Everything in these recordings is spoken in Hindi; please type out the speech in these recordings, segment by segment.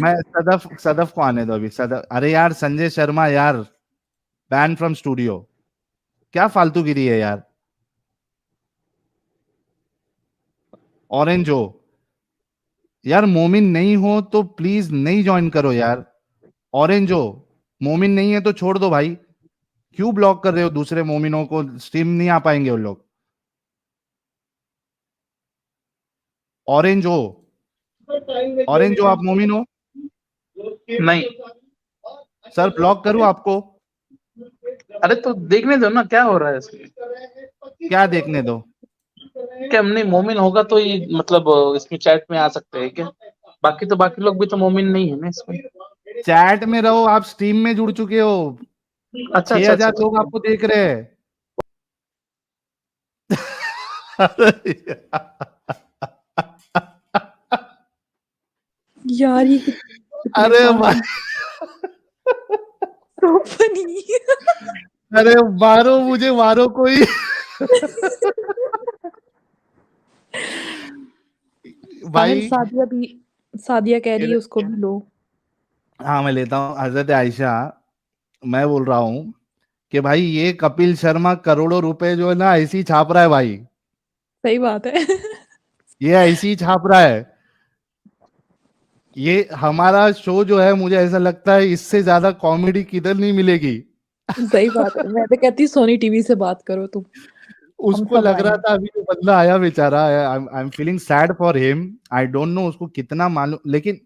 मैं सदफ सदफ को आने दो अभी। सदफ, अरे यार संजय शर्मा यार, बैन फ्रॉम स्टूडियो। क्या फालतूगिरी है यार। ऑरेंज हो यार, मोमिन नहीं हो तो प्लीज नहीं ज्वाइन करो यार। ऑरेंज हो, मोमिन नहीं है तो छोड़ दो भाई। क्यों ब्लॉक कर रहे हो दूसरे मोमिनों को? स्ट्रीम नहीं आ पाएंगे वो लोग। ऑरेंज हो, ऑरेंज हो, आप मोमिन हो? नहीं। सर ब्लॉक करूं आपको? अरे तो देखने दो ना क्या हो रहा है इसमें। क्या देखने दो? क्या हमने मोमिन होगा तो ये मतलब इसमें चैट में आ सकते हैं क्या? बाकी तो बाकी लोग भी तो मोमिन नहीं है ना इसमें। चैट में रहो, आप स्ट्रीम में जुड़ चुके हो। अच्छा अच्छा अच्छा 6,000 लोग अच्छा। आपको देख रहे हैं। यार ये कितने अरे फनी। भाई, तो फनी। अरे मारो मुझे, मारो कोई। साहिल, भाई, सादिया कह रही है उसको भी लो। हाँ मैं लेता हूँ। हजरत आयशा, मैं बोल रहा हूँ कि भाई ये कपिल शर्मा करोड़ों रुपए जो है ना ऐसे ही छाप रहा है भाई। सही बात है। ये ऐसे ही छाप रहा है। ये हमारा शो जो है, मुझे ऐसा लगता है इससे ज्यादा कॉमेडी किधर नहीं मिलेगी। सही बात है, मैं तो कहती सोनी टीवी से बात करो तुम। हम उसको सब लग रहा आएंगे। था अभी जो बंदा आया बेचारा, I am feeling sad for him. I don't know उसको कितना मालूम, लेकिन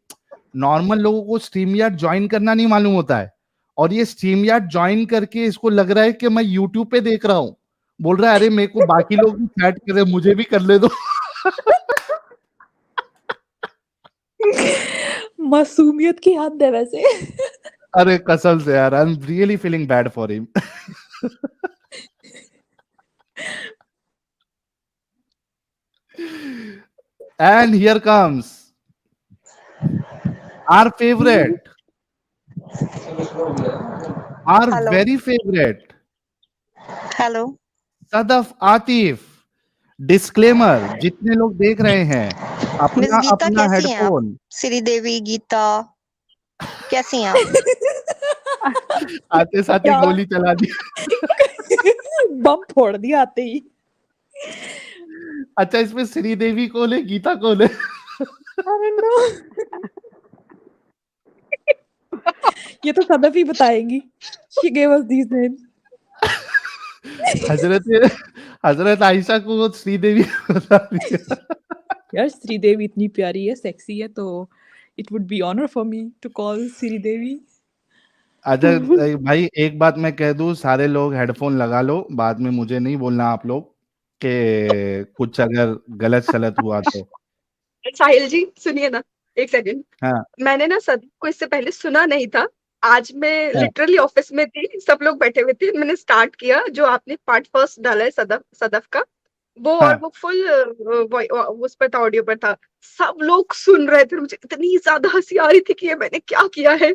नॉर्मल लोगों को स्ट्रीम यार्ड ज्वाइन करना नहीं मालूम होता है। और ये स्ट्रीम यार्ड ज्वाइन करके इसको लग रहा है कि मैं यूट्यूब पे देख रहा हूँ। बोल रहा है अरे मेरे को बाकी लोग भी चैट कर रहे हैं, मुझे भी कर ले दो। मासूमियत की हद है वैसे। अरे कसम से यार, I am really feeling bad for him. And here comes our favourite, our hello. Very favourite hello. Sadaf Atif. Disclaimer, जितने लोग देख रहे हैं, मिस अपना गीता अपना कैसी हैं आप? हेडफोन। श्रीदेवी गीता कैसी हैं आप? आते साथ ही क्या? गोली चला दी। बम फोड़ दिया आते ही। अच्छा, इसमें श्रीदेवी कौन है, गीता कौन है? अरे नो। ये तो सदफ ही बताएंगी। She gave us these names. हजरत हजरत आयशा को श्रीदेवी बता दिया। यार श्रीदेवी इतनी प्यारी है, सेक्सी है, तो it would be honour for me to call Sridevi. अच्छा भाई, एक बात मैं कह दूं, सारे लोग हेडफोन लगा लो, बाद में मुझे नहीं बोलना आप लोग कि कुछ अगर गलत सलत हुआ तो। साहिल जी सुनिए ना, एक सेकंड। हाँ मैंने ना सदफ को इससे पहले सुना नहीं था। आज मैं हाँ लिटरली ऑफिस में थी, सब लोग बैठे हुए थे, मैंने स्टार्ट किया जो आपने पार्ट फर्स्ट डाला है सदफ सदफ का, वो, और हाँ। वो फुल उस पर था, ऑडियो पर था। सब लोग सुन रहे थे, मुझे इतनी ज्यादा हंसी आ रही थी कि ये मैंने क्या किया है।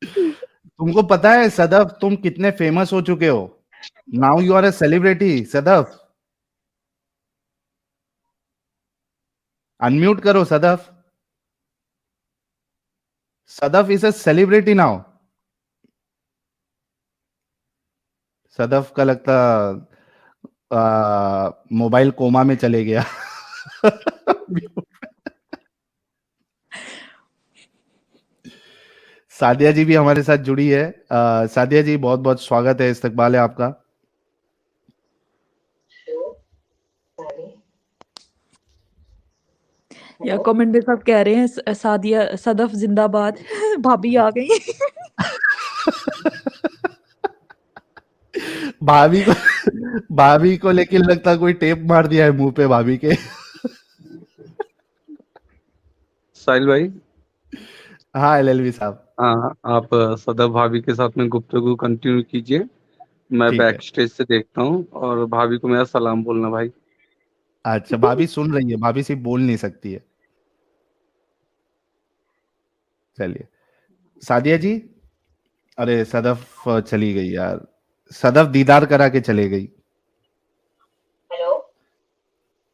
तुमको पता है सदफ, तुम कितने फेमस हो चुके हो? Now you are a celebrity Sadaf. Unmute करो Sadaf. Sadaf is a celebrity now. Sadaf का लगता मोबाइल कोमा में चले गया। सादिया जी भी हमारे साथ जुड़ी है। सादिया जी, बहुत बहुत स्वागत है, इस्तकबाल है आपका। या कमेंट में सब कह रहे हैं सादिया सदफ जिंदाबाद। भाभी आ गई। भाभी को, भाभी को लेकिन लगता कोई टेप मार दिया है मुंह पे भाभी के। साहिल भाई। हाँ एलएलबी साहब। हाँ आप सदर भाभी के साथ में गुफ्तगू कंटिन्यू कीजिए। मैं ठीक है। बैक स्टेज से देखता हूँ और भाभी को मेरा सलाम बोलना भाई। अच्छा, भाभी सुन रही है, भाभी सिर्फ बोल नहीं सकती है। चलिए सादिया जी। अरे सदफ चली गई यार। सदफ दीदार करा के चले गई।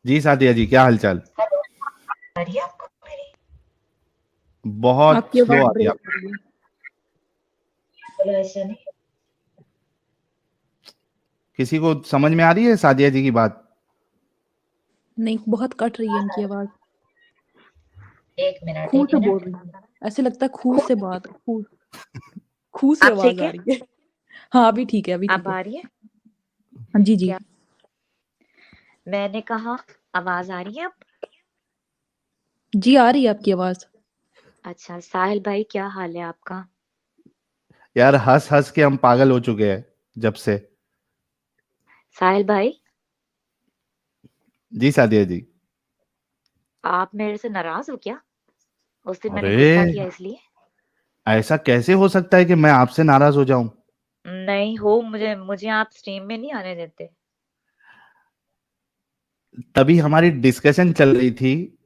जी सादिया जी, क्या हालचाल? बहुत आपकी स्लो आवाज आ रही है। ब्रेक हो रही है। किसी को समझ में आ रही है सादिया जी की बात? नहीं, बहुत कट रही है इनकी आवाज। एक मिनट खूह एक से बोल मिनट रही है, ऐसे लगता है खूह से बात, खूह से अब आवाज ठीक आ है? रही है। हाँ अभी ठीक है, अभी ठीक अब है। आ रही है? हाँ जी जी। क्या? मैंने कहा आवाज आ रही है अब? जी आ रही है आपकी आवाज। अच्छा, साहिल भाई क्या हाल है आपका? यार हंस हंस के हम पागल हो चुके हैं जब से। साहिल भाई, जी सादिया जी। आप मेरे से नाराज हो क्या? उस दिन मैंने अरे गुस्सा किया इसलिए? ऐसा कैसे हो सकता है कि मैं आपसे नाराज हो जाऊं? नहीं हो, मुझे मुझे आप स्ट्रीम में नहीं आने देते। तभी हमारी डिस्कशन चल रही थी,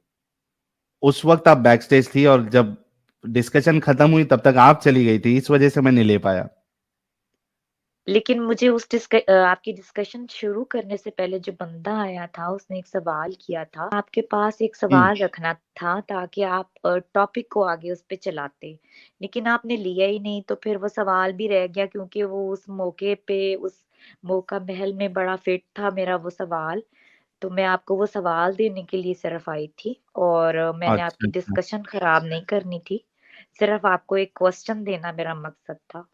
उस वक्त आप बैक स्टेज थी, और जब डिस्कशन खत्म हुई तब तक आप चली गई थी, इस वजह से मैं नहीं ले पाया। लेकिन मुझे आपकी डिस्कशन शुरू करने से पहले जो बंदा आया था उसने एक सवाल किया था, आपके पास एक सवाल रखना था ताकि आप टॉपिक को आगे उस पे चलाते, लेकिन आपने लिया ही नहीं, तो फिर वो सवाल भी रह गया क्योंकि वो उस मौके पे, उस मौका महल में बड़ा फिट था मेरा वो सवाल। तो मैं आपको वो सवाल देने के लिए सिर्फ आई थी, और मैंने अच्छा आपकी अच्छा। डिस्कशन खराब नहीं करनी थी, सिर्फ आपको एक क्वेश्चन देना मेरा मकसद था।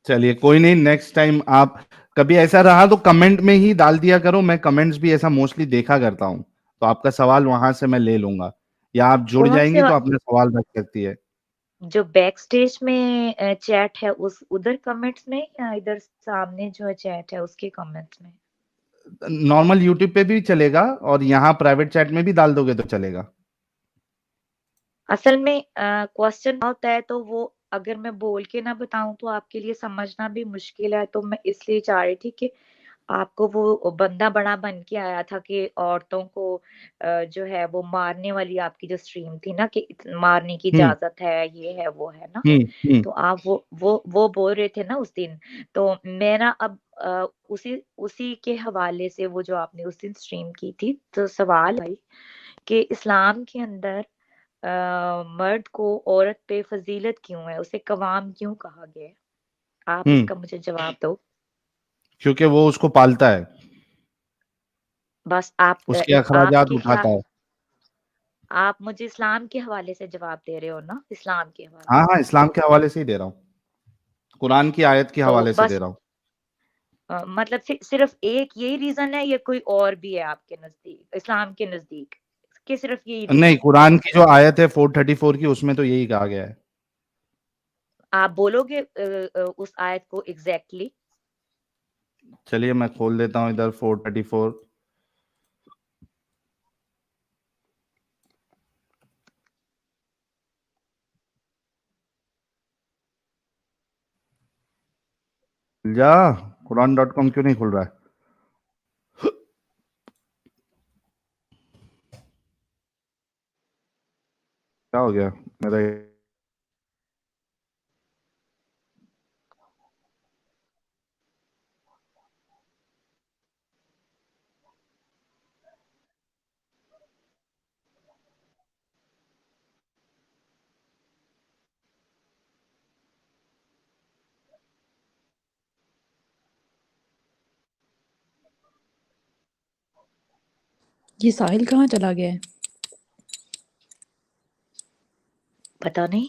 चलिए कोई नहीं, नेक्स्ट टाइम आप कभी ऐसा रहा तो कमेंट में ही डाल दिया करो, मैं कमेंट्स भी ऐसा मोस्टली देखा करता हूँ, तो आपका सवाल वहां से मैं ले लूंगा, या आप जुड़ कौन से जाएंगी तो अपने सवाल रख सकती है। जो बैक स्टेज में चैट है उस उधर कमेंट्स में, या इधर सामने जो चैट है उसके कमेंट्स में? नॉर्मल यूट्यूब पे भी चलेगा, और यहाँ प्राइवेट चैट में भी डाल दोगे तो चलेगा। असल में क्वेश्चन होता है तो वो अगर मैं बोल के ना बताऊं तो आपके लिए समझना भी मुश्किल है, तो मैं इसलिए चाह रही थी कि आपको वो बंदा बड़ा बन के आया था कि औरतों को जो है वो मारने वाली आपकी जो स्ट्रीम थी ना कि मारने की हम्म इजाजत है, ये है वो है ना, हम्म। तो आप वो बोल रहे थे ना उस दिन, तो मैं ना अब उसी उसी के हवाले से वो जो आपने उस दिन स्ट्रीम की थी, तो सवाल भाई कि इस्लाम के अंदर मर्द को औरत पे फजीलत क्यों है, उसे कवाम क्यों कहा गया है? आप हम्म। इसका मुझे जवाब दो। क्योंकि वो उसको पालता है, बस आप उसके अखराजात आपके उठाता है। आप मुझे इस्लाम के हवाले से जवाब दे रहे हो ना, इस्लाम के हवाले हाँ से? हाँ, इस्लाम के हवाले से ही दे रहा हूँ, कुरान की आयत के तो हवाले से दे बस रहा हूँ। मतलब सिर्फ एक यही रीजन है या कोई और भी है आपके नजदीक, इस्लाम के नजदीक कि सिर्फ यही नहीं, रीजन है? कुरान की जो आयत है 434 की, उसमें तो यही कहा गया है। आप बोलोगे उस आयत को एग्जैक्टली? चलिए मैं खोल देता हूँ इधर 434। जा, कुरान.com क्यों नहीं खुल रहा है? क्या हो गया मेरा? ये साहिल कहाँ चला गया है? पता नहीं।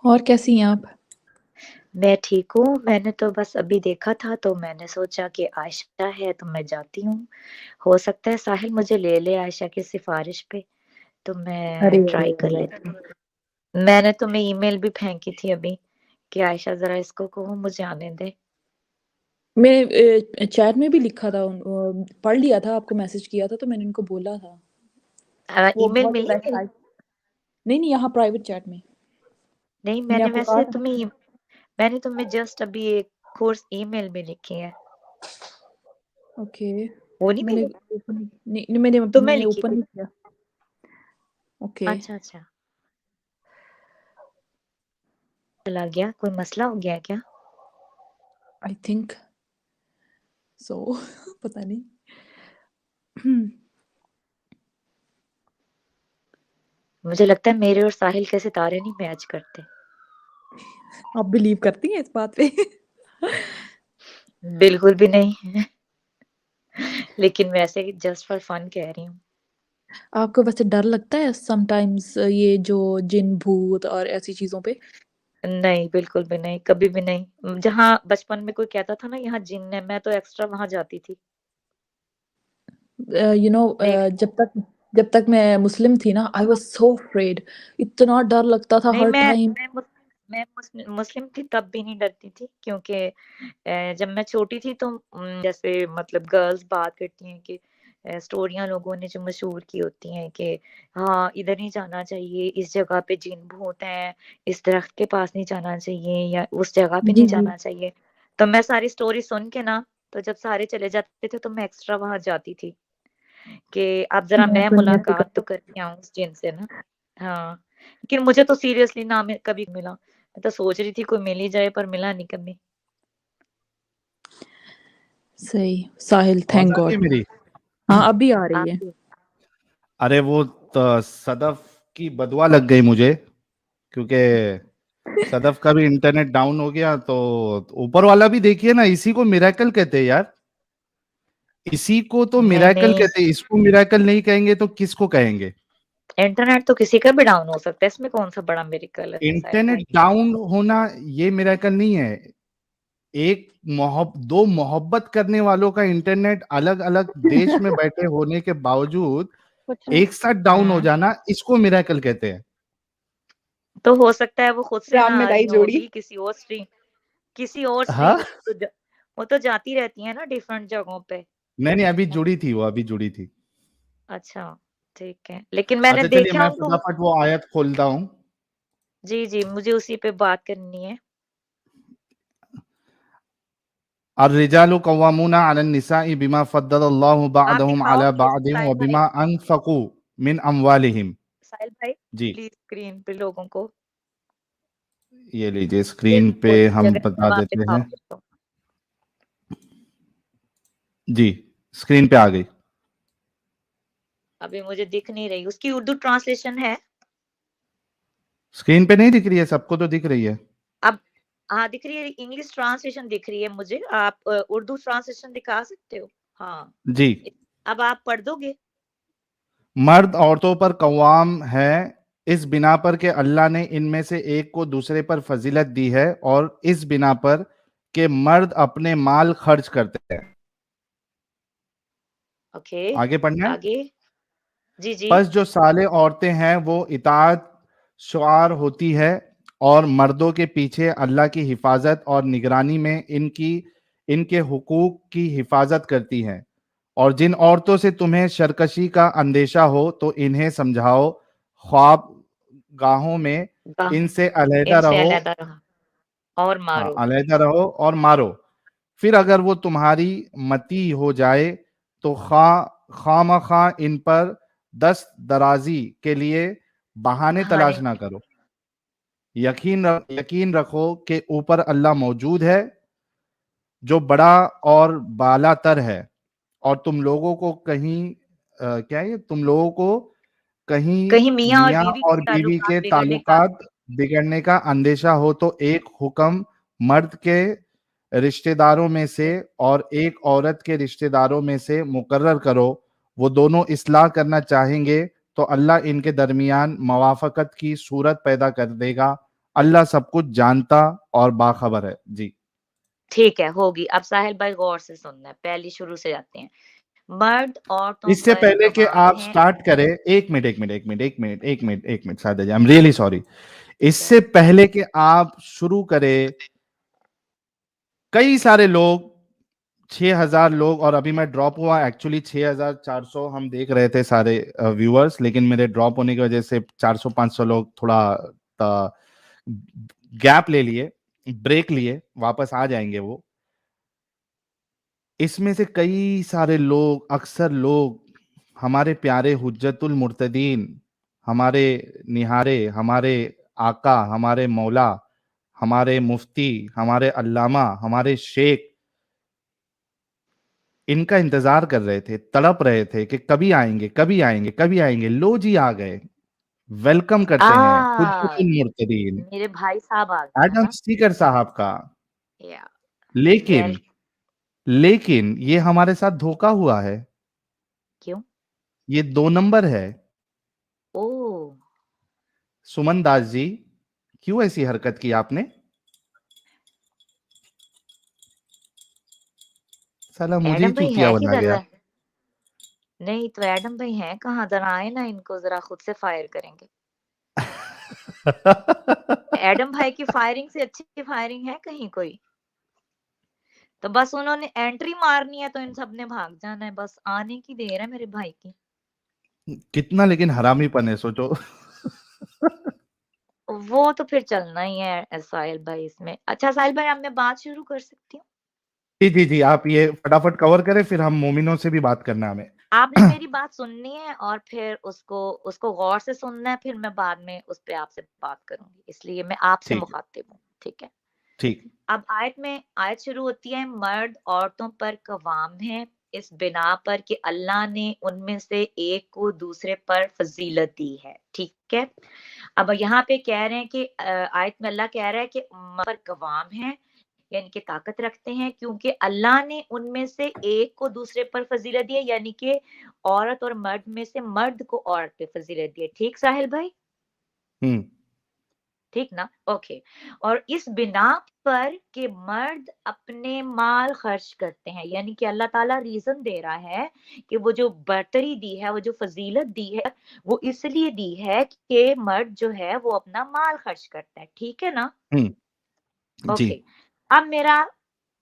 और कैसी हैं आप? मैं ठीक हूँ, मैंने तो बस अभी देखा था तो मैंने सोचा कि आयशा है तो मैं जाती हूँ, हो सकता है साहिल मुझे ले ले आयशा की सिफारिश पे, तो अरे मैं अरे ट्राई कर अरे। लेती हूँ। मैंने तुम्हें ईमेल भी फेंकी थी अभी कि आयशा जरा इसको कहो मुझे आने दे। मैंने चैट में भी लिखा था, पढ़ लिया था, आपको मैसेज किया था तो मैंने उनको बोला था। वो ईमेल बहुत मिली नहीं? नहीं नहीं, यहाँ प्राइवेट चैट में नहीं, मैंने मैंने आपको कहा वैसे था। मैंने तुम्हें जस्ट अभी एक कोर्स ईमेल में लिखी है। ओके। वो नहीं मैंने मिली? ओपन नहीं नहीं, मैंने तुम्हें मैंने लिखी ओपन थी? नहीं किया। ओके। अच्छा अच्छा, चला गया, कोई मसला हो गया क्या? I think so. पता नहीं। मुझे लगता है मेरे और साहिल के सितारे नहीं मैच करते। आप बिलीव करती हैं इस बात पे? बिल्कुल भी नहीं। लेकिन वैसे ही जस्ट फॉर फन कह रही हूँ। आपको वैसे डर लगता है समटाइम्स ये जो जिन भूत और ऐसी चीजों पे? नहीं, बिल्कुल भी नहीं, कभी भी नहीं। जहाँ बचपन में कोई कहता था ना यहाँ जिन है, मैं तो एक्स्ट्रा वहां जाती थी। यू नो देख जब तक मैं मुस्लिम थी ना, आई वाज सो अफ्रेड। इतना डर लगता था नहीं हर टाइम। मैं मुस्लिम थी तब भी नहीं डरती थी, क्योंकि जब मैं छोटी थी तो जैसे मतलब गर्ल्स बात करती हैं कि स्टोरियां लोगों ने जो मशहूर की होती हैं कि हाँ इधर नहीं जाना चाहिए, इस जगह पे जिन भूत हैं, इस दरख्त के पास नहीं जाना चाहिए या उस जगह पे जी नहीं जी। जाना चाहिए। तो मैं सारी स्टोरी सुन के ना, तो जब सारे चले जाते थे तो मैं एक्स्ट्रा वहां जाती थी कि अब जरा मैं मैं सुनने से मुलाकात तो करके आऊं उस जिन से ना। हाँ, लेकिन मुझे तो सीरियसली ना कभी मिला। मैं तो सोच रही थी कोई मिल ही जाए, पर मिला नहीं कभी। सही। साहिल, आवाज थैंक आ रही है गॉड। मेरी? हाँ, अभी आ रही है। आपकी अरे वो सदफ की बदुआ लग गई मुझे, क्योंकि सदफ का भी इंटरनेट डाउन हो गया। तो ऊपर वाला भी देखिए ना, इसी को मिरेकल कहते हैं यार, इसी को तो नहीं मिरेकल नहीं, कहते हैं। इसको मिरेकल नहीं कहेंगे तो किसको कहेंगे? इंटरनेट तो किसी का भी डाउन हो सकता है, इसमें कौन सा बड़ा मेरिकल है साहिल इंटरनेट भाई। डाउन होना ये मिरेकल नहीं है। एक दो मोहब्बत करने वालों का इंटरनेट अलग अलग देश में बैठे होने के बावजूद कुछ नहीं। एक साथ डाउन हो हम्म जाना, इसको मिरेकल कहते हैं। तो हो सकता है वो खुद से राम ना आ मिलाई रही जोड़ी। होगी किसी और हाँ, स्ट्रीम तो वो तो जाती रहती है ना डिफरेंट जगहों पे। नहीं नहीं, अभी जुड़ी थी, वो अभी जुड़ी थी। अच्छा, ठीक है, लेकिन मैंने अच्छा चलिए, देखा मैं उनको। फटाफट वो आयत खोलता हूँ। जी जी, मुझे उसी पे बात करनी है। अर्रिजालु कव्वामूना अलन निसाई बिमा फद्दलल्लाहु आप बअदहुम दिखाओ अला प्लीज बअदिन व साहिल भाई। बिमा अनफकू मिन अमवालिहिम। साहिल भाई, जी, प्लीज स्क्रीन पे लोगों को ये लीजिए, ये स्क्रीन पे खोल दीजिए, हम अगर बता आप देते हैं। दिखाओगे तो। जी, स्क्रीन पे आ गई। अभी मुझे दिख नहीं रही, उसकी उर्दू ट्रांसलेशन है? स्क्रीन पे नहीं दिख रही है? सबको तो दिख रही है। अब हाँ दिख रही है, इंग्लिश ट्रांसलेशन दिख रही है मुझे। आप उर्दू ट्रांसलेशन दिखा सकते हो? हाँ, जी, अब आप पढ़ दोगे? मर्द औरतों पर कव्वाम है इस बिना पर कि अल्लाह ने इनमें से एक को दूसरे पर फजीलत दी है, और इस बिना पर कि मर्द अपने माल खर्च करते हैं। ओके, आगे पढ़ना है। आगे। जी जी। बस जो साले औरतें हैं वो इताअत शुआर होती है और मर्दों के पीछे अल्लाह की हिफाजत और निगरानी में इनके हुकूक की हिफाजत करती हैं। और जिन औरतों से तुम्हें शरकशी का अंदेशा हो तो इन्हें समझाओ, ख्वाब गाहों में वाह, इनसे अलहदा इनसे रहो। अलहदा रहा और हाँ, मारो। अलहदा रहो और मारो। फिर अगर वो तुम्हारी मती हो जाए तो खामा खा इन पर दस्त दराजी के लिए बहाने तलाश बहाने। ना करो। यकीन रखो कि ऊपर अल्लाह मौजूद है, जो बड़ा और बालातर है। और तुम लोगों को क्या है ये, तुम लोगों को कहीं कहीं मियाँ और मियाँ बीवी और के बीवी ताल्लुकात के बिगड़ने का। ताल्लुकात बिगड़ने का अंदेशा हो तो एक हुक्म मर्द के रिश्तेदारों में से और एक औरत के रिश्तेदारों में से मुकर्रर करो। वो दोनों इस्लाह करना चाहेंगे तो अल्लाह इनके दरमियान मवाफकत की सूरत पैदा कर देगा। अल्लाह सब कुछ जानता और बाखबर है। जी, ठीक है, होगी। अब साहिल भाई गौर से सुनना है, पहले शुरू से जाते हैं। मर्द औरतों इससे पर पहले कि गवाह आप हैं। स्टार्ट करें, एक मिनट सादा जी, आई एम रियली सॉरी। इससे पहले कि आप शुरू करें, कई सारे लोग, 6,000 लोग, और अभी मैं ड्रॉप हुआ एक्चुअली 6,400 हम देख रहे थे सारे व्यूअर्स, लेकिन मेरे ड्रॉप होने की वजह से 400-500 लोग थोड़ा गैप ले लिए, ब्रेक लिए, वापस आ जाएंगे वो। इसमें से कई सारे लोग, अक्सर लोग, हमारे प्यारे हुज्जतुल मुर्तदीन, हमारे निहारे, हमारे आका, हमारे मौला, हमारे मुफ्ती, हमारे अल्लामा, हमारे शेख, इनका इंतजार कर रहे थे, तड़प रहे थे कि कभी आएंगे, कभी आएंगे, कभी आएंगे। लो जी आ गए। वेलकम करते हैं खुद्दुल मुर्तदीन मेरे भाई साहब आ गए है एडम ना। स्टीकर साहब का। या लेकिन वेल लेकिन ये हमारे साथ धोखा हुआ है। क्यों? ये 2 नंबर है। ओ सुमन दास जी, क्यों ऐसी हरकत की आपने? साला मुझे ही एडम भाई चूतिया है बना किधर गया। है? नहीं तो एडम भाई हैं कहाँ? जरा आए ना, इनको जरा खुद से फायर करेंगे। एडम भाई की फायरिंग से अच्छी फायरिंग है कहीं कोई? तो बस उन्होंने एंट्री मारनी है तो इन सब ने भाग जाना है, बस आने की देर है मेरे भाई की। कितना लेकिन हरामीपन है, सोचो। वो तो फिर चलना ही है साहिल भाई इसमें। अच्छा साहिल भाई, अब मैं बात शुरू कर सकती हूँ? जी जी जी, आप ये फटाफट कवर करें, फिर हम मोमिनों से भी बात करना है हमें। आपने मेरी बात सुननी है और फिर उसको उसको गौर से सुनना है, फिर मैं बाद में उस पे आपसे बात करूंगी, इसलिए मैं आपसे ठीक है, मुखातिब हूँ, ठीक है? ठीक। अब आयत शुरू होती है, मर्द औरतों पर कवाम है इस बिना पर कि अल्लाह ने उनमें से एक को दूसरे पर फजीलत दी है, ठीक है? अब यहाँ पे कह रहे हैं कि आयत में अल्लाह कह रहा है कि मर्द पर कवाम है, यानी कि ताकत रखते हैं, क्योंकि अल्लाह ने उनमें से एक को दूसरे पर फजीलत दी है, यानी कि औरत और मर्द में से मर्द को औरत पे फजीलत दी है। ठीक साहिल भाई? हम्म। ठीक ना? ओके। और इस बिना पर कि मर्द अपने माल खर्च करते हैं, यानी कि अल्लाह ताला रीजन दे रहा है कि वो जो बर्तरी दी है, वो जो फजीलत दी है, वो इसलिए दी है कि मर्द जो है वो अपना माल खर्च करता है, ठीक है ना? जी। ओके। अब मेरा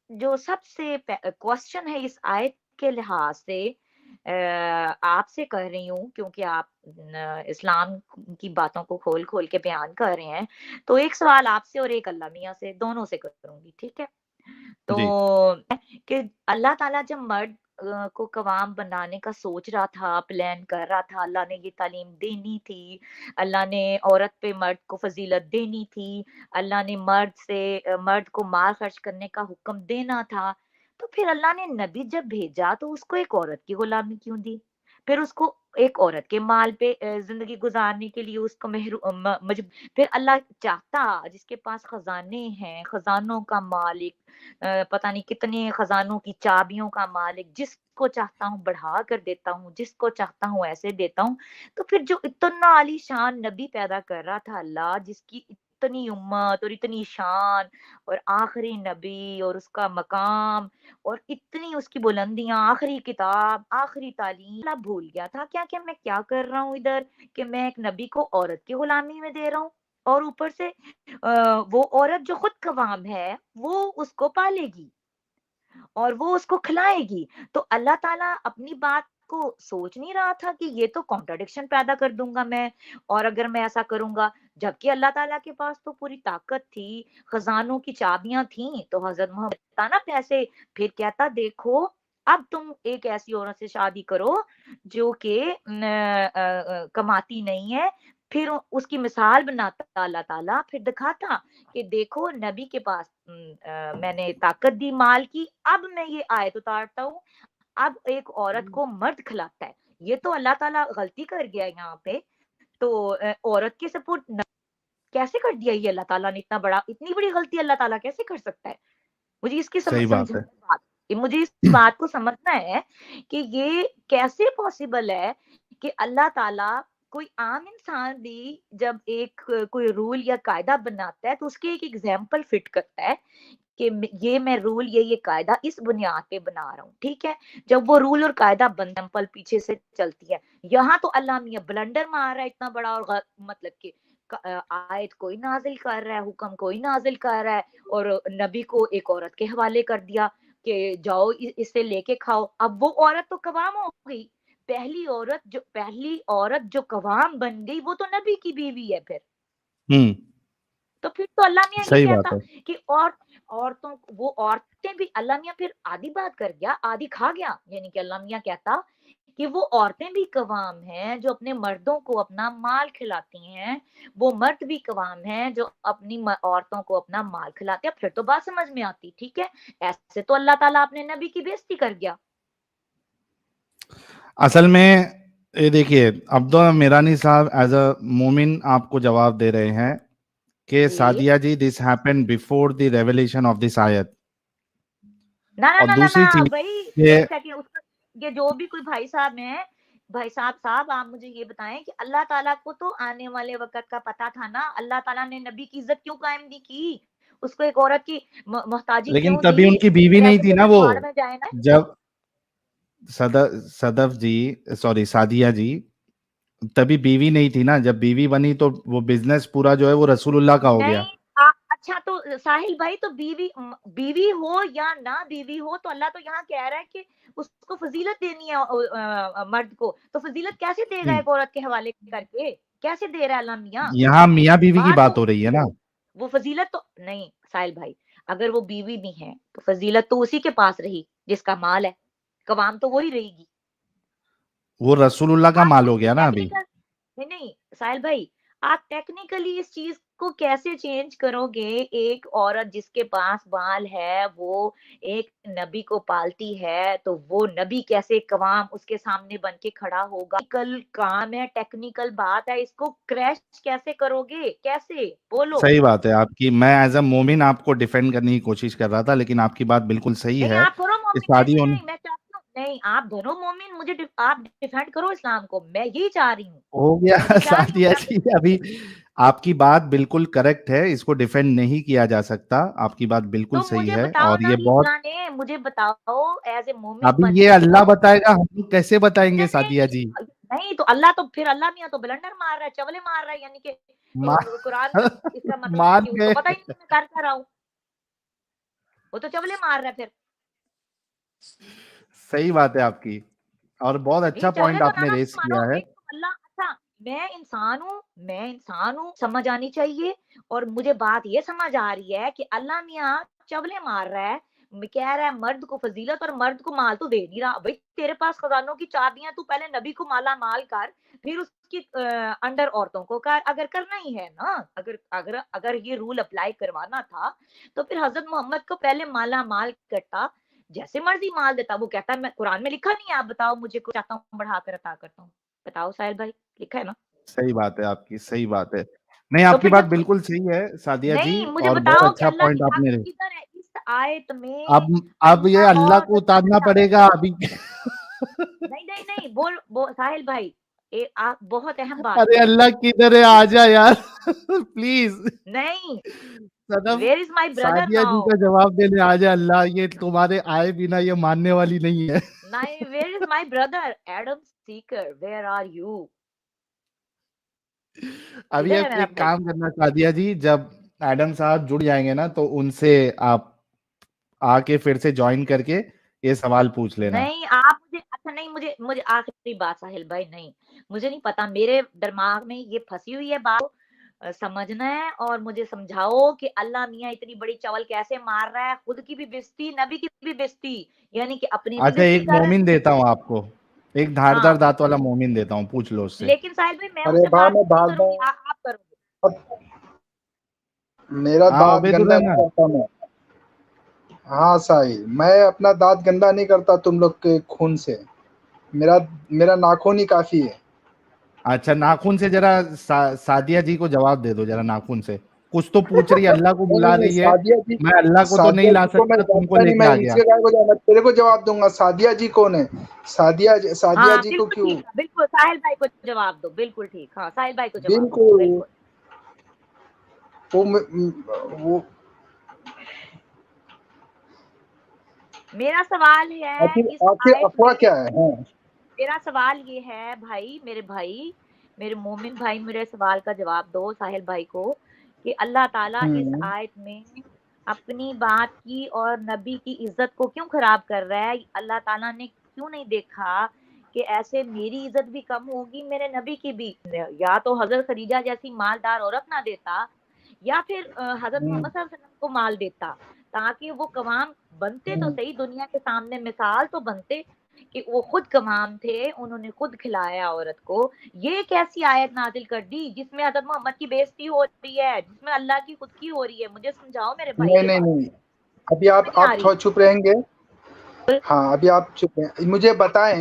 जो सबसे क्वेश्चन है इस आयत के लिहाज से, आपसे कर रही हूँ, क्योंकि आप इस्लाम की बातों को खोल खोल के बयान कर रहे हैं, तो एक सवाल आपसे और एक अल्लाह मियाँ से, दोनों से करूंगी, ठीक है? तो जी। कि अल्लाह ताला जब मर्द को कवाम बनाने का सोच रहा था, प्लान कर रहा था, अल्लाह ने ये तालीम देनी थी, अल्लाह ने औरत पे मर्द को फजीलत देनी थी, अल्लाह ने मर्द को माल खर्च करने का हुक्म देना था, तो फिर अल्लाह ने नबी जब भेजा तो उसको एक औरत की गुलामी क्यों दी? फिर उसको एक औरत के माल पे जिंदगी गुजारने के लिए उसको फिर अल्लाह चाहता, जिसके पास खजाने हैं, खजानों का मालिक, पता नहीं कितने खजानों की चाबियों का मालिक, जिसको चाहता हूँ बढ़ा कर देता हूँ, जिसको चाहता हूँ ऐसे देता हूँ। तो फिर जो इतना आलीशान नबी पैदा कर रहा था अल्लाह, जिसकी इतनी उम्मत और इतनी शान और आखिरी नबी और उसका मकाम और इतनी उसकी बुलंदियां, आखिरी किताब, आखिरी तालीम, अल्लाह भूल गया था क्या कि मैं क्या कर रहा हूँ इधर, कि मैं एक नबी को औरत की गुलामी में दे रहा हूँ, और ऊपर से वो औरत जो खुद कवाम है वो उसको पालेगी और वो उसको खिलाएगी। तो अल्लाह ताला अपनी बात को सोच नहीं रहा था कि ये तो कॉन्ट्रडिक्शन पैदा कर दूंगा मैं, और अगर मैं ऐसा करूंगा, जबकि अल्लाह ताला के पास तो पूरी ताकत थी, खजानों की चाबियां थी, तो हजरत मोहम्मद था ना पैसे, फिर कहता देखो अब तुम एक ऐसी औरत से शादी करो जो कि कमाती नहीं है। फिर उसकी मिसाल बनाता अल्लाह ताला, फिर दिखाता कि देखो नबी के पास मैंने ताकत दी माल की, अब मैं ये आयत उतारता हूँ, अब एक औरत को मर्द खिलाता है। ये तो अल्लाह ताला गलती कर गया यहाँ पे। तो औरत के सपोर्ट कैसे कर दिया ये अल्लाह ताला ने? इतनी बड़ी गलती अल्लाह ताला कैसे कर सकता है? मुझे इसकी सही बात समझना है। बात, मुझे इस बात को समझना है कि ये कैसे पॉसिबल है कि अल्लाह ताला कोई आम इंसान भी जब एक कोई रूल या कायदा बनाता है तो उसके एक एग्जाम्पल फिट करता है कि ये मैं रूल ये कायदा इस बुनियाद पे बना रहा हूँ, ठीक है? जब वो रूल और कायदा एग्जाम्पल पीछे से चलती है, यहाँ तो अल्लाह मियां ब्लंडर मार रहा है इतना बड़ा, और मतलब कि आयत कोई नाजिल कर रहा है, हुक्म कोई नाजिल कर रहा है, और नबी को एक औरत के हवाले कर दिया कि जाओ इससे लेके खाओ। अब वो औरत तो कवाम हो गई, पहली औरत जो कवाम बन गई वो तो नबी की बीवी है फिर। हम्म। तो फिर तो अल्लाह मियां ये सही बात कहता है। कि और वो औरतें भी, अल्लाह मियां फिर आधी बात कर गया, आधी खा गया, यानी कि अल्लाह मियां कहता कि वो औरतें भी कवाम हैं जो अपने मर्दों को अपना माल खिलाती हैं, वो मर्द भी कवाम हैं जो अपनी औरतों को अपना माल खिलाते हैं। फिर तो बात समझ में आती, ठीक है? ऐसे तो अल्लाह ताला अपने नबी की बेइज्जती कर गया। असल में ये देखिए, अब तो मेरानी साहब एज अ मोमिन आपको जवाब दे रहे हैं कि जी Sadia ji, this happened before the revelation of this आयत। ना ना और ना ना दूसरी ना चीज भाई, ये एक सेकंड, उसका ये जो भी कोई भाई साहब हैं, भाई साहब आप मुझे ये बताएं कि अल्लाह ताला को तो आने वाले वक्त का पता था ना, अल्लाह ताला ने नबी की इज्जत क्यों कायम नहीं की, उसको एक औरत की मोहताजी लेकिन क्यों तभी दी, उनकी बीवी नहीं जैसे थी ना जैसे वो, भाड़ में जाए ना। जब सदफ जी, सॉरी सादिया जी, तभी बीवी नहीं थी ना। जब बीवी बनी तो वो बिजनेस पूरा जो है वो रसूलुल्लाह का हो गया। नहीं अच्छा तो साहिल भाई, तो बीवी हो या ना बीवी हो, तो अल्लाह तो यहाँ कह रहा है कि उसको फजीलत देनी है मर्द को, तो फजीलत कैसे देगा हम्म। एक औरत के हवाले करके, कैसे दे रहा है अल्लाह मियाँ? यहाँ मियाँ बीवी की बात बात तो हो रही है ना। वो फजीलत तो नहीं साहिल भाई, अगर वो बीवी भी है तो फजीलत तो उसी के पास रही जिसका माल है, कवाम तो वही रहेगी। वो रसूलुल्लाह का आप माल हो गया ना अभी। टेक्निकल नहीं साहिल भाई, आप टेक्निकली इस चीज को कैसे चेंज करोगे? एक औरत जिसके पास बाल है, वो एक नबी को पालती है, तो वो नबी कैसे कवाम उसके सामने बन के खड़ा होगा? कल काम है, टेक्निकल बात है, इसको क्रैश कैसे करोगे? कैसे बोलो? सही बात है आपकी। मैं एज अ मोमिन आपको डिफेंड करने की कोशिश कर रहा था, लेकिन आपकी बात बिल्कुल सही नहीं है आप करो कि मोमिन, शादी नहीं होने नहीं मैं चाहती हूँ, नहीं आप बनो मोमिन, मुझे आप डिफेंड करो इस्लाम को, मैं यही चाह रही हूँ, हो गया। मैं चाह रही हूँ सादिया कि आप जी, अभी आपकी बात बिल्कुल करेक्ट है, इसको डिफेंड नहीं किया जा सकता। आपकी बात बिल्कुल तो सही मुझे है बताओ और ना ये कि बहुत, अल्लाह ने, मुझे बताओ एज ए मोमिन अभी ये बनो। अल्लाह बताएगा, हम लोग कैसे बताएंगे नहीं सादिया जी? नहीं तो अल्लाह तो फिर अल्लाह मियाँ तो ब्लंडर मार रहा है, चवले मार रहा है, यानी कि मान कुरान का इसका मतलब है मान कि उसको गए। पता ही नहीं मैं कर क्या रहा हूँ, वो तो चवले मार रहा है फिर। सही बात है आपकी, और बहुत नहीं अच्छा चवले पॉइंट तो आपने ना रेस मारो किया है। एक तो अल्लाह, अच्छा मैं इंसान हूँ, समझ आनी चाहिए। और मुझे बात ये समझ आ रही है कि अल्लाह मियाँ चवले मार रहा है, कह रहा है मर्द को फजीलत, और मर्द को माल तो दे नहीं रहा। भाई तेरे पास खजानों की चाबियां, तू पहले नबी को माला माल कर, फिर उसकी अंडर औरतों को कर, अगर करना ही है ना, अगर अगर अगर ये रूल अप्लाई करवाना था, तो फिर हजरत मोहम्मद को पहले माला माल करता, जैसे मर्जी माल देता। वो कहता है मैं, कुरान में लिखा नहीं है, आप बताओ मुझे, को चाहता हूँ बढ़ा कर अता करता हूँ, बताओ साहिल भाई, लिखा है ना? सही बात है आपकी, सही बात है। नहीं, तो आपकी फिर बात जब बिल्कुल सही है सादिया जी, नहीं मुझे और बहुत बताओ कि अच्छा अल्लाह की पॉइंट हक आपने किधर है इस आयत में? अब अब ये अल्लाह अल्लाह और को उतारना अच्छा, पड़ेगा अभी। नहीं बोल साहिल भाई, आप बहुत अहम बात अरे कर रहे अल्लाह किधर है, हैं। आजा यार। प्लीज। नहीं, Sanam, where is my brother Sadia ji now? का जवाब देने आजा अल्लाह, ये तुम्हारे आए बिना ये मानने वाली नहीं है। नहीं, where is my brother Adam Seeker, where are you? अभी किधर है आप मेरा एक भाई? काम करना सादिया जी, जब एडम साहब जुड़ जाएंगे ना, तो उनसे आप आके फिर से ज्वाइन करके ये सवाल पूछ लेना। नहीं आप मुझे, अच्छा नहीं, मुझे मुझे आखिरी बात साहिल भाई, नहीं मुझे नहीं पता, मेरे दिमाग में ये फंसी हुई है बात, समझना है, और मुझे समझाओ कि अल्लाह मियाँ इतनी बड़ी चवल कैसे मार रहा है, खुद की भी बेइज्जती, नबी की भी बेइज्जती, यानी कि अपनी भी अच्छा, बेइज्जती एक कर रहा मोमिन है। देता हूँ आपको, एक धारदार हाँ दांत वाला मोमिन देता हूँ, पूछ लो उससे। लेकिन साहिल भाई मैं अरे उससे भाई बात मैं नहीं दांत करूंगी, आप करोगे। मेरा हाँ दांत गंदा उबैदुल्ला नहीं ना। करता मैं। हाँ साहिल, मैं अपना दांत गंदा नहीं करता तुम लोग के खून से। मेरा मेरा नाखून ही काफी है। अच्छा, नाखून से जरा सादिया जी को जवाब दे दो जरा, नाखून से कुछ तो पूछ रही है, अल्लाह को नहीं बुला नहीं रही है। सादिया जी, मैं अल्लाह को तो नहीं सादिया ला जी को मैं सकता, तुमको जानता नहीं, लेके मैं आ गया। उनसे काय को जाना, तेरे को जवाब दूंगा। सादिया जी कौन है? सादिया हाँ जी को बिल्कुल क्यों? ठीक है, बिल्कुल साहिल भाई को जवाब दो, बिल्कुल ठीक, हाँ साहिल भाई को जवाब दो, बिल्कुल। बिल्कुल। वो मेरा सवाल है आखिर इस आखिर आयत अफवाह में, क्या है? हाँ। मेरा सवाल ये है भाई, मेरे मोमिन भाई, मेरे सवाल का जवाब दो साहिल भाई को, कि अल्लाह ताला इस हम्म। आयत में अपनी बात की और नबी की इज्जत को क्यों खराब कर रहा है? अल्लाह ताला ने क्यों नहीं देखा कि ऐसे मेरी इज्जत भी कम होगी, मेरे नबी की भी? या तो हजरत खदीजा जैसी मालदार औरत ना देता, या फिर हजरत मोहम्मद सल्लल्लाहु अलैहि वसल्लम को माल देता, ताकि वो कवाम बनते तो सही, दुनिया के सामने मिसाल तो बनते कि वो खुद कमाम थे, उन्होंने खुद खिलाया औरत को। ये कैसी आयत नाजिल कर दी जिसमें हजरत मोहम्मद की बेइज्जती हो रही है, जिसमें अल्लाह की खुद की हो रही है? मुझे समझाओ मेरे भाई नहीं ये नहीं बात, नहीं, अभी समझ नहीं आ आप रही। थोड़ा चुप रहेंगे। हाँ अभी आप चुप हैं, मुझे बताएं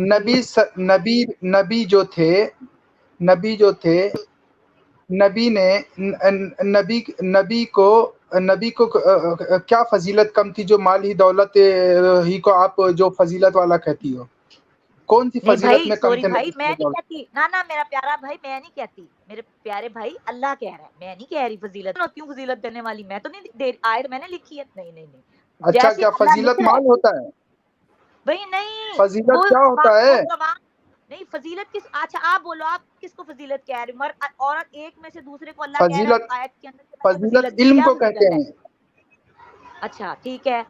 नबी जो थे, नबी ने नबी को क्या फजीलत कम थी जो माल ही दौलत ही को आप जो फजीलत वाला कहती हो? कौन सी नहीं फजीलत भाई, में कम सॉरी थे भाई, नबी मैं नहीं दौलत? कहती ना, मेरा प्यारा भाई, मैं नहीं कहती, मेरे प्यारे भाई, अल्लाह कह रहा है, मैं नहीं कह रही फजीलत। क्यों फजीलत देने वाली? मैं तो नहीं दे, आयत मैंने लिखी है। नहीं, अच्छा, जैसे क्या अल्लाह फजीलत लिख रहा माल है होता है? भाई। नहीं, फजीलत क्या होता है? नहीं, फजीलत किस, अच्छा आप बोलो, आप किसको फजीलत कह रहे हो? औरत एक में से दूसरे को अल्लाह कह रहा है आयत के अंदर, फजीलत इल्म को कहते हैं। अच्छा ठीक है,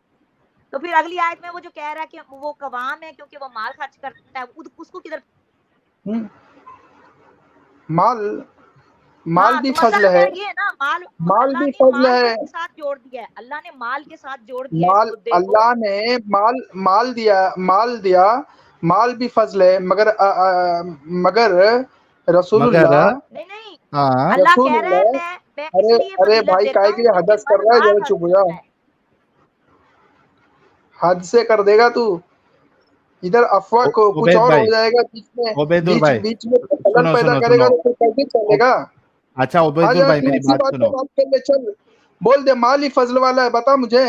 तो फिर अगली आयत में वो जो कह रहा है कि वो कवाम है क्योंकि वो माल खर्च करता है, उसको किधर? माल भी फजल है, ये है ना, माल भी फजल है। के साथ जोड़ दिया है अल्लाह ने, माल के साथ जोड़ दिया माल, अल्लाह ने माल दिया, माल भी फजल है, मगर रसूलुल्लाह, नहीं, हाँ अल्लाह कह रहा है मैं इसलिए अरे भाई, काहे के लिए हदस कर रहा है? जरा चुप हो जा, हद से कर देगा तू। इधर अफवाह को कुछ और हो जाएगा, बीच में खलल पैदा करेगा तो फिर कैसे चलेगा? अच्छा उबैदुल भाई, मेरी बात सुनो। बात कर ले, चल बोल दे, माल ही फजल वाला है, बता मुझे।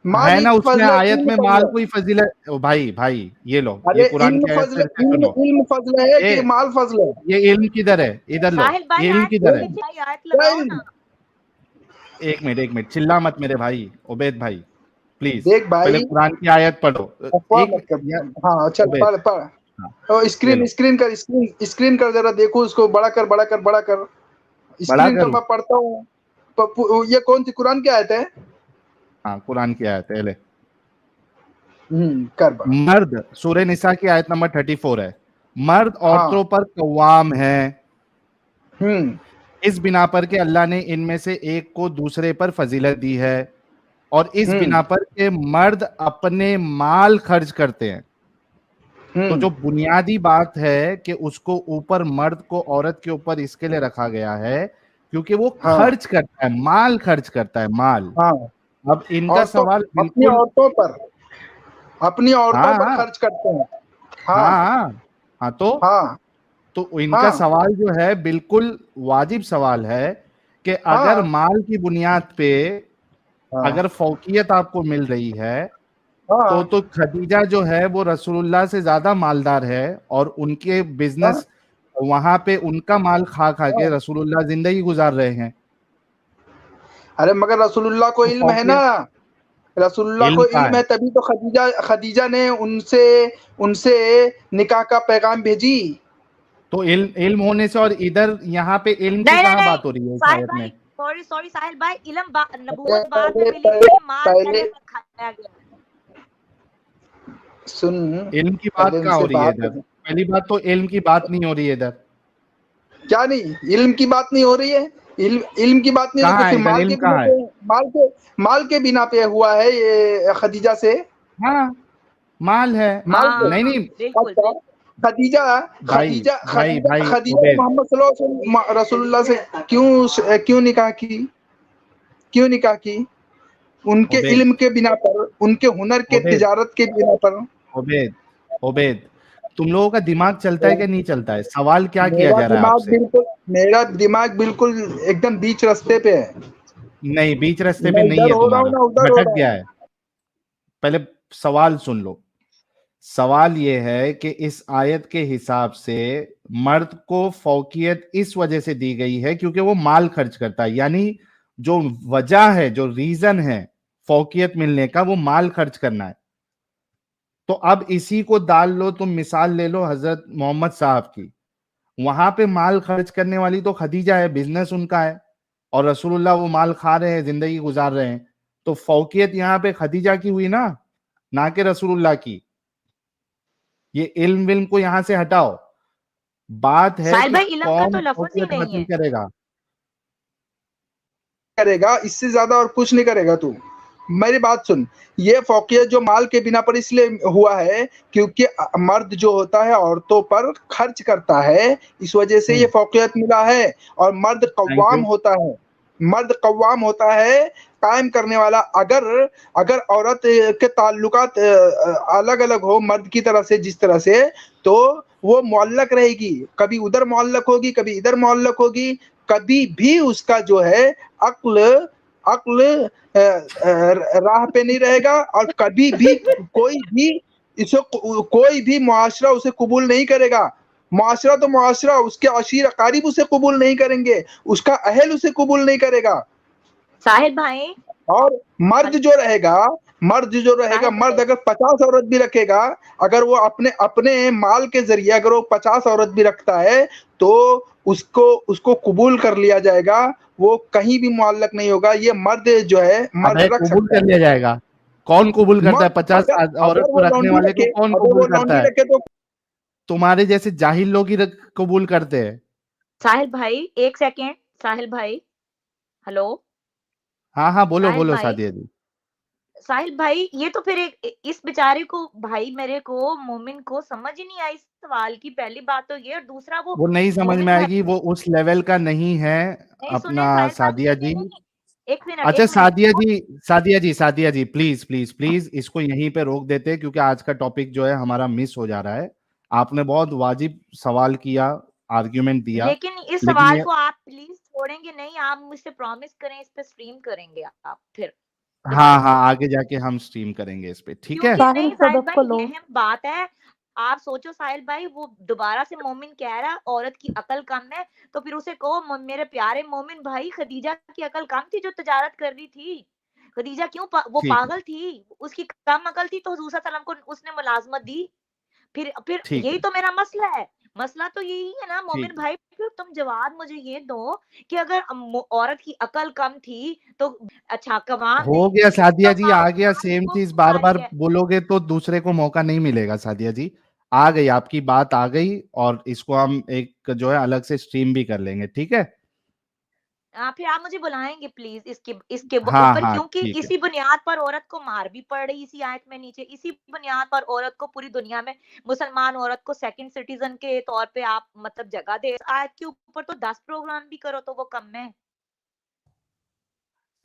है ना उसमें आयत में माल कोई फजीलत? भाई ये लो, ये कुरान की आयत से सुनो। इल्म फजल है कि माल फजल है? ये इल्म किधर है? इधर लो, इल्म किधर है? एक मिनट, चिल्ला मत मेरे भाई उबैद भाई, प्लीज। देख भाई, पहले कुरान की आयत पढ़ो। हाँ चल, पढ़। स्क्रीन कर जरा, देखो उसको, बड़ा कर। स्क्रीन तो मैं पढ़ता हूँ। तो ये कौन सी कुरान की आयत है? हाँ, कुरान की आयत है, ले कर। मर्द, सूरह निसा की आयत नंबर 34 है। मर्द औरतों पर कवाम है, इस बिना पर के अल्लाह ने इनमें से एक को दूसरे पर फजीलत दी है, और इस बिना पर के मर्द अपने माल खर्च करते हैं। तो जो बुनियादी बात है कि उसको ऊपर, मर्द को औरत के ऊपर इसके लिए रखा गया है क्योंकि वो खर्च करता है, माल खर्च करता है, माल। अब इनका सवाल अपनी औरतों पर खर्च करते हैं। हाँ, तो इनका सवाल जो है बिल्कुल वाजिब सवाल है कि अगर माल की बुनियाद पे अगर फौकियत आपको मिल रही है तो खदीजा जो है वो रसूलुल्लाह से ज्यादा मालदार है, और उनके बिजनेस वहां पे उनका माल खा के रसूलुल्लाह जिंदगी गुजार रहे हैं। अरे मगर रसूलुल्लाह को इल्म है ना, रसूलुल्लाह को इल्म है, तभी तो खदीजा ने उनसे निकाह का पैगाम भेजी। तो इल्म होने से, और इधर यहाँ पे इल्म की कहाँ बात हो रही है इस आयत में? सॉरी साहिल भाई, इल्म नबूवत बाद में मिली थी, माल पहले खाया गया। सुन, इल्म की बात कहाँ हो रही है इधर? पहली बात तो इल्म की बात नहीं हो रही है इधर। क्या नहीं, इल्म की बात नहीं हो रही है? इल्म की बात नहीं हो रही, तो माल के बिना पे हुआ है ये खदीजा से। हाँ, माल है। नहीं खदीजा मोहम्मद रसूलुल्लाह से क्यों निकाह की? उनके इल्म के बिना पर, उनके हुनर के, तिजारत के बिना पर। ओबेद, तुम लोगों का दिमाग चलता है कि नहीं चलता है? सवाल क्या किया जा रहा है आपसे? मेरा दिमाग बिल्कुल एकदम बीच रास्ते पे है। नहीं, बीच रास्ते पे नहीं है तुम्हारा, भटक गया है। पहले सवाल सुन लो। सवाल ये है कि इस आयत के हिसाब से मर्द को फौकियत इस वजह से दी गई है क्योंकि वो माल खर्च करता है, यानी जो वजह है, जो रीजन है फौकियत मिलने का, वो माल खर्च करना है। तो अब इसी को डाल लो, तुम मिसाल ले लो हजरत मोहम्मद साहब की, वहां पे माल खर्च करने वाली तो खदीजा है, बिजनेस उनका है, और रसूलुल्लाह वो माल खा रहे हैं, जिंदगी गुजार रहे हैं। तो फौकियत यहाँ पे खदीजा की हुई ना कि रसूलुल्लाह की। ये इल्म विल्म को यहां से हटाओ। बात है कि कौन फौकियत हासिल करेगा, इससे ज्यादा और कुछ नहीं करेगा तू। मेरी बात सुन, ये फौकियत जो माल के बिना पर इसलिए हुआ है क्योंकि मर्द जो होता है औरतों पर खर्च करता है, इस वजह से ये फौकियत मिला है, और मर्द कव्वाम होता है। मर्द कव्वाम होता है, कायम करने वाला। अगर औरत के ताल्लुकात अलग अलग हो मर्द की तरफ से, जिस तरह से, तो वो मुअल्लक रहेगी, कभी उधर मुअल्लक होगी, कभी इधर मुअल्लक होगी, कभी भी उसका जो है अक्ल राह पे नहीं रहेगा, और कभी भी कोई भी मुआशरा उसे कबूल नहीं करेगा। मुआशरा तो मुआशरा, उसके अशीर अकारीब उसे कबूल नहीं करेंगे, उसका अहल उसे कबूल नहीं करेगा। साहिल भाई, और मर्द जो रहेगा, मर्द अगर 50 औरत भी रखेगा, अगर वो अपने माल के जरिए अगर वो 50 औरत भी रखता है, तो उसको कबूल कर लिया जाएगा, वो कहीं भी मुअल्लक नहीं होगा। ये मर्द जो है, मर्द रख कबूल सकता कर लिया जाएगा? कौन कबूल करता है? 50 औरत को रखने वाले को कौन कबूल करता है? रखे तो तुम्हारे जैसे जाहिल लोग ही कबूल करते हैं। साहिल भाई, एक सेकेंड। साहिल भाई, हेलो। हाँ बोलो साहिल बोलो भाई, सादिया जी। साहिल भाई, ये तो फिर इस बेचारे को, भाई मेरे को, मोमिन को समझ ही नहीं आई इस सवाल की। पहली बात तो ये, और दूसरा वो नहीं समझ मोमिन में भाई आएगी, वो उस लेवल का नहीं है नहीं सुने। अपना साहिल भाई, सादिया जी। एक मिनट, अच्छा एक minute. Sadia ji please please please इसको यहीं पे रोक देते हैं, क्योंकि आज का टॉपिक जो है हमारा मिस हो जा रहा है। आपने बहुत वाजिब सवाल किया, आर्ग्यूमेंट दिया, लेकिन इस लेकिन सवाल ये को आप प्लीज छोड़ेंगे नहीं। आप मुझसे प्रॉमिस करें, इस पे स्ट्रीम करेंगे आप फिर दोबारा हाँ से। आगे जाके हम स्ट्रीम करेंगे इस पे, ठीक है? क्योंकि नहीं साहिल भाई, ये अहम बात है। आप सोचो साहिल भाई, वो दोबारा से मोमिन कह रहा है औरत की अकल कम है, तो फिर उसे कहो मेरे प्यारे मोमिन भाई, खदीजा की अकल कम थी जो तजारत कर रही थी? खदीजा क्यों वो ठीक है, पागल थी, उसकी कम अकल थी तो हुजूर सल्लल्लाहु अलैहि वसल्लम को उसने मुलाजमत दी। फिर ठीक यही है, तो मेरा मसला है। मसला तो यही है ना मोमिन ठीक है। भाई। फिर तुम जवाब मुझे ये दो कि अगर औरत की अकल कम थी तो अच्छा कवाम ने हो गया सादिया जी, आ गया। सेम आपको चीज बार बार है। बोलोगे तो दूसरे को मौका नहीं मिलेगा सादिया जी। आ गई आपकी बात, आ गई, और इसको हम एक जो है अलग से स्ट्रीम भी कर लेंगे, ठीक है? फिर आप मुझे बुलाएंगे प्लीज इसके हाँ ऊपर, हाँ क्योंकि ठीक है। इसी बुनियाद पर औरत को मार भी पड़ रही, इसी आयत में नीचे इसी बुनियाद पर औरत को पूरी दुनिया में, मुसलमान औरत को सेकंड सिटीजन के तौर पे आप मतलब जगह दे। आयत के ऊपर तो 10 प्रोग्राम भी करो तो वो कम है।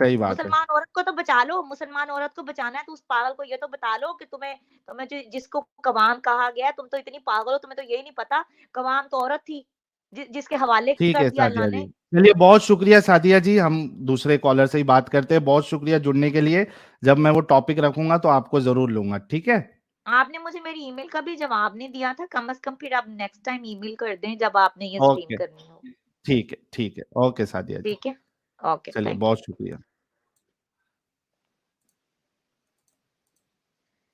सही बात है। मुसलमान औरत को तो बचा लो। मुसलमान औरत को बचाना है तो उस पागल को ये तो बता लो कि तुम्हें जिसको कवाम कहा गया, तुम तो इतनी पागल हो, तुम्हें तो यही नहीं पता कवाम तो औरत थी जिसके हवाले ठीक कर है दिया अल्लाह सादिया जी, ने। चलिए बहुत शुक्रिया सादिया जी, हम दूसरे कॉलर से ही बात करते हैं। बहुत शुक्रिया जुड़ने के लिए। जब मैं वो टॉपिक रखूंगा तो आपको जरूर लूंगा, ठीक है? आपने मुझे मेरी ईमेल का भी जवाब नहीं दिया था। कम से कम फिर आप नेक्स्ट टाइम ईमेल कर दें जब आपने ये स्ट्रीम ओके, करनी हो। ठीक है, ओके सादिया जी, ठीक है, ओके, चलिए थैंक बहुत शुक्रिया।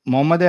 मोहम्मद